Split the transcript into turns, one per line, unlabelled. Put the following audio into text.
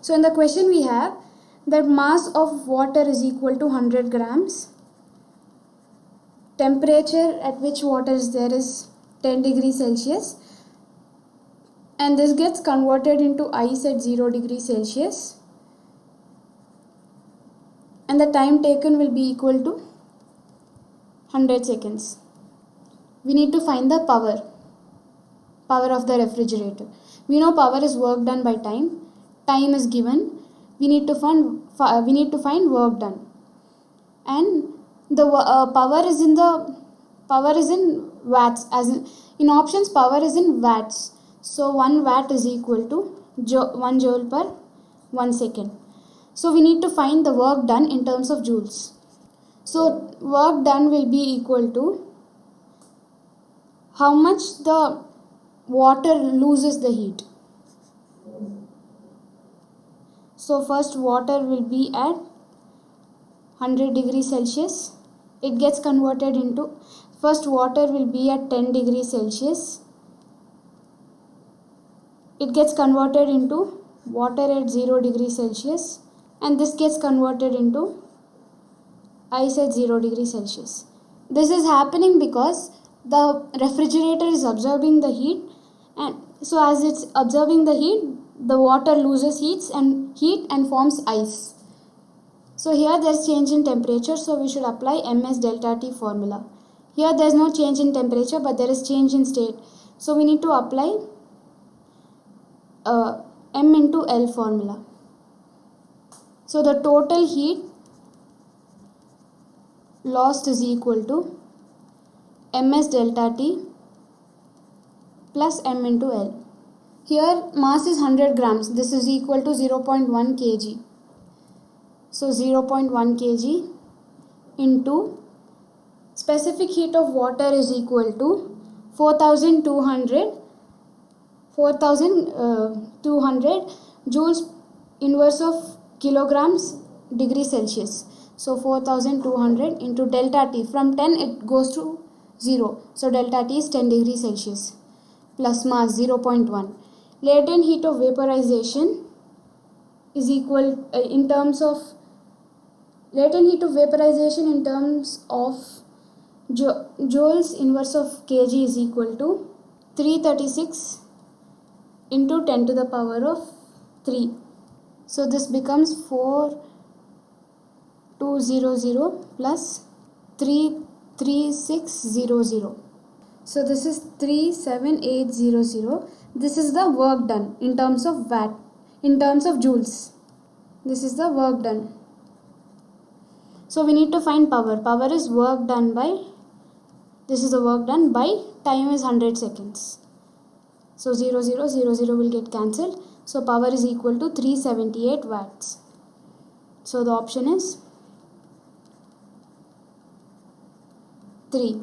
So in the question we have that mass of water is equal to 100 grams. Temperature at which water is there is 10 degrees Celsius. And this gets converted into ice at 0 degrees Celsius. And the time taken will be equal to 100 seconds. We need to find the power of the refrigerator. We know power is work done by time. Time is given. We need to find work done. And the power is in watts. As in options, power is in watts. So 1 watt is equal to 1 joule per 1 second. So we need to find the work done in terms of joules. So work done will be equal to how much the water loses the heat. So first water will be at 100 degrees Celsius. It gets converted into, first water will be at 10 degrees Celsius. It gets converted into water at 0 degrees Celsius, and this gets converted into ice at 0 degrees Celsius. This is happening because the refrigerator is absorbing the heat, and so as it's absorbing the heat, the water loses heat and forms ice. So here there's change in temperature, so we should apply ms delta T formula. Here there's no change in temperature, but there is change in state. So we need to apply m into L formula. So the total heat lost is equal to ms delta T plus m into L. Here mass is 100 grams. This is equal to 0.1 kg. So 0.1 kg into specific heat of water is equal to 4200 joules inverse of kilograms degree Celsius. So 4200 into delta T. From 10 it goes to 0. So delta T is 10 degrees Celsius plus mass 0.1. Latent heat of vaporization is equal in terms of joules inverse of kg is equal to 336 into 10 to the power of 3. So this becomes 4200 plus 33600. So this is 37800. This is the work done in terms of watt, in terms of joules. This is the work done. So we need to find power. Power is work done by, this is the work done by time is 100 seconds. So 00, 00 will get cancelled. So power is equal to 378 watts. So the option is 3.